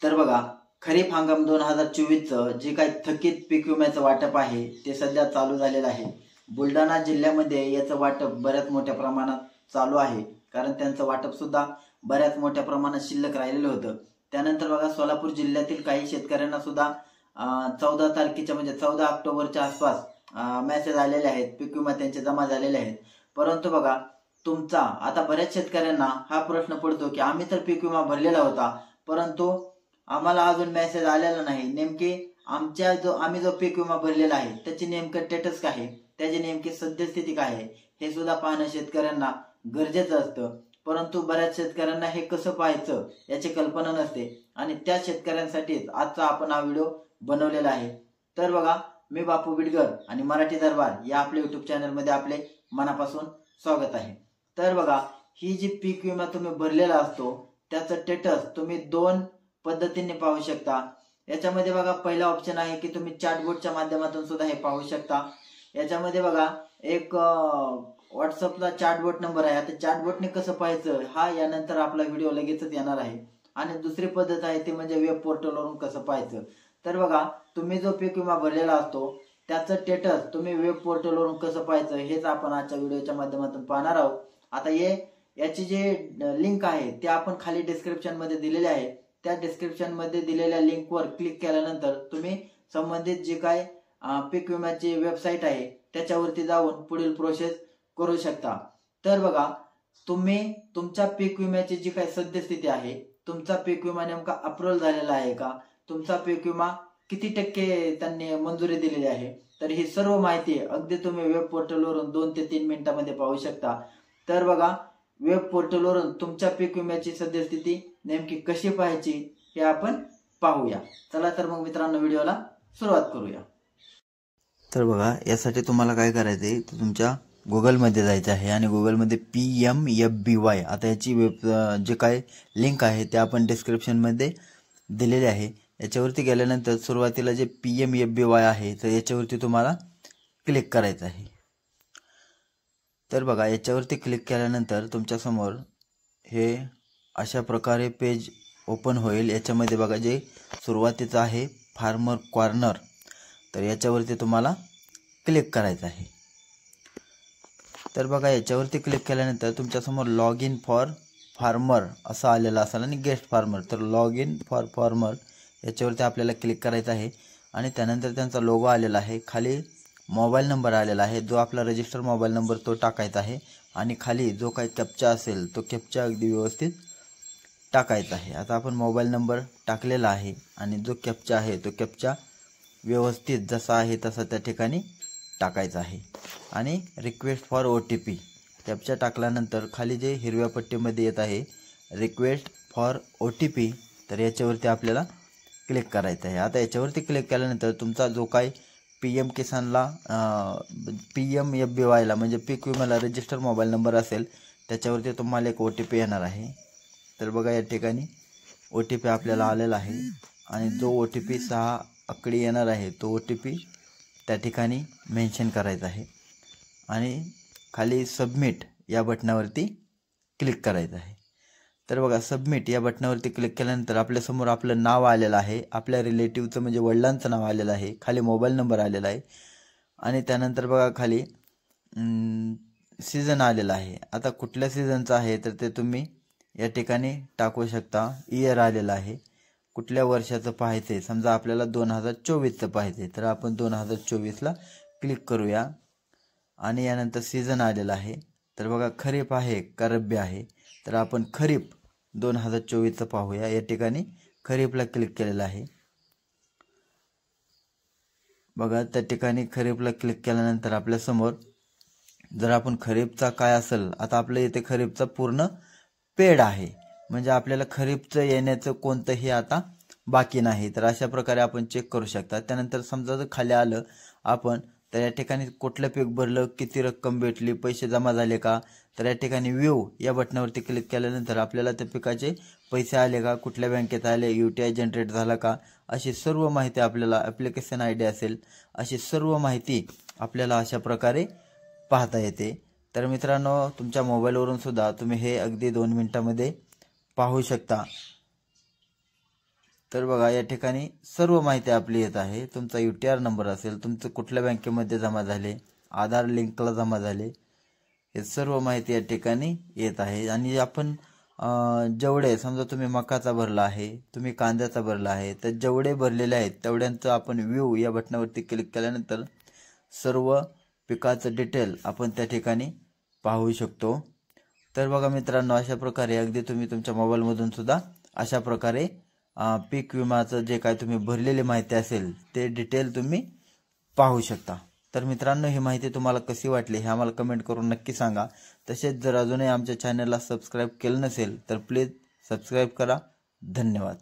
तर बघा, खरीप हंगाम 2024चं जे काही थकीत पीक विम्याचं वाटप आहे ते सध्या चालू झालेलं आहे। बुलढाणा जिल्ह्यामध्ये याचं वाटप बऱ्याच मोठ्या प्रमाणात चालू आहे, कारण त्यांचं वाटप सुद्धा बऱ्याच मोठ्या प्रमाणात शिल्लक राहिलेलं होतं। त्यानंतर बघा, सोलापूर जिल्ह्यातील काही शेतकऱ्यांना सुद्धा 14 तारखेच्या म्हणजे 14 ऑक्टोबरच्या आसपास मेसेज आलेले आहेत, पीक विमा त्यांचे जमा झालेले आहेत। परंतु बघा, तुमचा आता बऱ्याच शेतकऱ्यांना हा प्रश्न पडतो की आम्ही तर पीक विमा भरलेला होता, परंतु आम्हाला अजून मेसेज आलेला नाही। नेमके आम्ही जो पीक विमा भरलेला आहे त्याची नेमकं स्टेटस काय आहे, त्याची नेमकी सद्यस्थिती काय आहे हे सुद्धा पाहणं शेतकऱ्यांना गरजेचं असतं। परंतु बऱ्याच शेतकऱ्यांना हे कसं पाहायचं याची कल्पना नसते, आणि त्या शेतकऱ्यांसाठीच आजचा आपण हा व्हिडिओ बनवलेला आहे। तर बघा, मी बापू बिडकर आणि मराठी दरबार या आपल्या युट्यूब चॅनलमध्ये आपले मनापासून स्वागत आहे। तर बघा, ही जी पीक विमा तुम्ही भरलेला असतो त्याचं स्टेटस तुम्ही 2 पद्धतीने पाहू शकता। याच्यामध्ये बघा, पहिला ऑप्शन आहे की तुम्ही चॅटबॉटच्या माध्यमातून सुद्धा हे पाहू शकता। याच्यामध्ये बघा, एक व्हॉट्सअपला चॅटबॉट नंबर आहे। आता चॅटबॉटने कसं पाहायचं हा यानंतर आपला व्हिडिओ लगेचच येणार आहे। आणि दुसरी पद्धत आहे ती म्हणजे वेब पोर्टलवरून कसं पाहायचं। तर बघा, तुम्ही जो पीक विमा भरलेला असतो त्याचं स्टेटस तुम्ही वेब पोर्टलवरून कसं पाहायचं हेच आपण आजच्या व्हिडिओच्या माध्यमातून पाहणार आहोत। आता याची जे लिंक आहे ते आपण खाली डिस्क्रिप्शन मध्ये दिलेले आहे। त्या डिस्क्रिप्शन मध्ये दिलेल्या लिंकवर क्लिक केल्यानंतर तुम्ही संबंधित जे काय पीक विम्याची वेबसाईट आहे त्याच्यावरती जाऊन पुढील प्रोसेस करू शकता। तर बघा, तुम्ही तुमच्या पीक विम्याची जी काही सद्यस्थिती आहे, तुमचा पीक विमा नेमका अप्रूव्ह झालेला आहे का, तुमचा पीक विमा किती टक्के त्यांनी मंजुरी दिलेली आहे, तर ही सर्व माहिती अगदी तुम्ही वेब पोर्टलवरून 2 ते 3 मिनिटांमध्ये पाहू शकता। तर बघा, वेब पोर्टलवरून तुमच्या पीक विम्याची सद्यस्थिती नेमकी कशी पाहायची हे आपण पाहूया। चला तर मग मित्रांनो, व्हिडिओला सुरुवात करूया। तर बघा, यासाठी तुम्हाला काय करायचंय, तुमच्या गुगलमध्ये जायचं आहे आणि गुगलमध्ये PMFBY, आता याची जे काय लिंक आहे ते आपण डिस्क्रिप्शनमध्ये दिलेले आहे। याच्यावरती गेल्यानंतर सुरुवातीला जे PMFBY आहे तर याच्यावरती तुम्हाला क्लिक करायचं आहे। तर बघा, याच्यावरती क्लिक केल्यानंतर तुमच्यासमोर हे अशा प्रकारे पेज ओपन होईल। याच्यामध्ये बघा, जे सुरुवातीचं आहे फार्मर कॉर्नर, तर याच्यावरती तुम्हाला क्लिक करायचं आहे। तर बघा, याच्यावरती क्लिक केल्यानंतर तुमच्यासमोर लॉग इन फॉर फार्मर असं आलेलं असेल आणि गेस्ट फार्मर, तर लॉग इन फॉर फार्मर याच्यावरती आपल्याला क्लिक करायचं आहे। आणि त्यानंतर त्यांचा लोगो आलेला आहे, खाली मोबाईल नंबर आलेला आहे, जो आपला रजिस्टर मोबाईल नंबर तो टाकायचा आहे, आणि खाली जो काही कॅप्चा असेल तो कॅप्चा अगदी व्यवस्थित टाकायचा आहे। आता आपण मोबाईल नंबर टाकलेला आहे आणि जो कॅप्चा आहे तो कॅप्चा व्यवस्थित जसा आहे तसा त्या ठिकाणी टाकायचा आहे। आणि रिक्वेस्ट फॉर OTP कॅप्चा टाकल्यानंतर खाली जे हिरव्या पट्टीमध्ये येत आहे रिक्वेस्ट फॉर OTP, तर याच्यावरती आपल्याला क्लिक करायचं आहे। आता याच्यावरती क्लिक केल्यानंतर तुमचा जो काही PM किसानला PMFBYला म्हणजे पीक विम्याला रजिस्टर मोबाईल नंबर असेल त्याच्यावरती तुम्हाला एक OTP येणार आहे। तर बघा, या ठिकाणी OTP आपल्याला आलेला आहे आणि जो OTP 6 आकडी येणार आहे तो OTP त्या ठिकाणी मेन्शन करायचा आहे आणि खाली सबमिट या बटनावरती क्लिक करायचं आहे। तर बघा, सबमिट या बटनावरती क्लिक केल्यानंतर आपल्यासमोर आपलं नाव आलेलं आहे, आपल्या रिलेटिव्हचं म्हणजे वडिलांचं नाव आलेलं आहे, खाली मोबाईल नंबर आलेला आहे, आणि त्यानंतर बघा खाली सीझन आलेला आहे। आता कुठल्या सीझनचं आहे तर ते तुम्ही या ठिकाणी टाकू शकता। इयर आलेलं आहे, कुठल्या वर्षाचं पाहायचं आहे, समजा आपल्याला 2024चं पाहायचं आहे तर आपण 2024ला क्लिक करूया। आणि यानंतर सीझन आलेला आहे, तर बघा खरीप आहे का रब्बी आहे, तर आपण खरीप 2024चं पाहूया। या ठिकाणी खरीपला क्लिक केलेलं आहे। बघा, त्या ठिकाणी खरीपला क्लिक केल्यानंतर आपल्यासमोर जर आपण खरीपचा काय असेल, आता आपल्या इथे खरीपचा पूर्ण पेड आहे, म्हणजे आपल्याला खरीपचं येण्याचं कोणतंही आता बाकी नाही, तर अशा प्रकारे आपण चेक करू शकता। त्यानंतर समजा जर खाली आलं आपण तर या ठिकाणी कुठलं पीक भरलं, किती रक्कम भेटली, पैसे जमा झाले का, तर या ठिकाणी व्ह्यू या बटनावरती क्लिक केल्यानंतर आपल्याला त्या पिकाचे पैसे आले का, कुठल्या बँकेत आले, UTI जनरेट झाला का, अशी सर्व माहिती आपल्याला ॲप्लिकेशन ID असेल अशी सर्व माहिती आपल्याला अशा प्रकारे पाहता येते। तर मित्रांनो, तुमच्या मोबाईलवरून सुद्धा तुम्ही हे अगदी 2 मिनिटांमध्ये पाहू शकता। तर बघा या ठिकाणी सर्व माहिती आपली येत आहे. तुमचा UTR नंबर असेल, तुमचं कुठल्या बँकेमध्ये जमा झाले, आधार लिंकला जमा झाले, हे सर्व माहिती या ठिकाणी येत आहे. आणि आपण जेवढे समजा तुम्ही मकाचा भरला आहे, तुम्ही कांद्याचा भरला आहे, तर जेवढे भरलेले आहेत तेवढ्यांचं आपण व्ह्यू या बटनावरती क्लिक केल्यानंतर सर्व पिकाचं डिटेल आपण त्या ठिकाणी पाहू शकतो. तर बघा मित्रांनो, अशा प्रकारे अगदी तुम्ही तुमच्या मोबाईलमधून सुद्धा अशा प्रकारे पीक विमाचं जे काय तुम्ही भरलेली माहिती असेल ते डिटेल तुम्ही पाहू शकता. तर मित्रांनो, ही माहिती तुम्हाला कशी वाटली हे आम्हाला कमेंट करून नक्की सांगा. तसेच जर अजूनही आमच्या चॅनलला सबस्क्राईब केलं नसेल तर प्लीज सबस्क्राईब करा. धन्यवाद.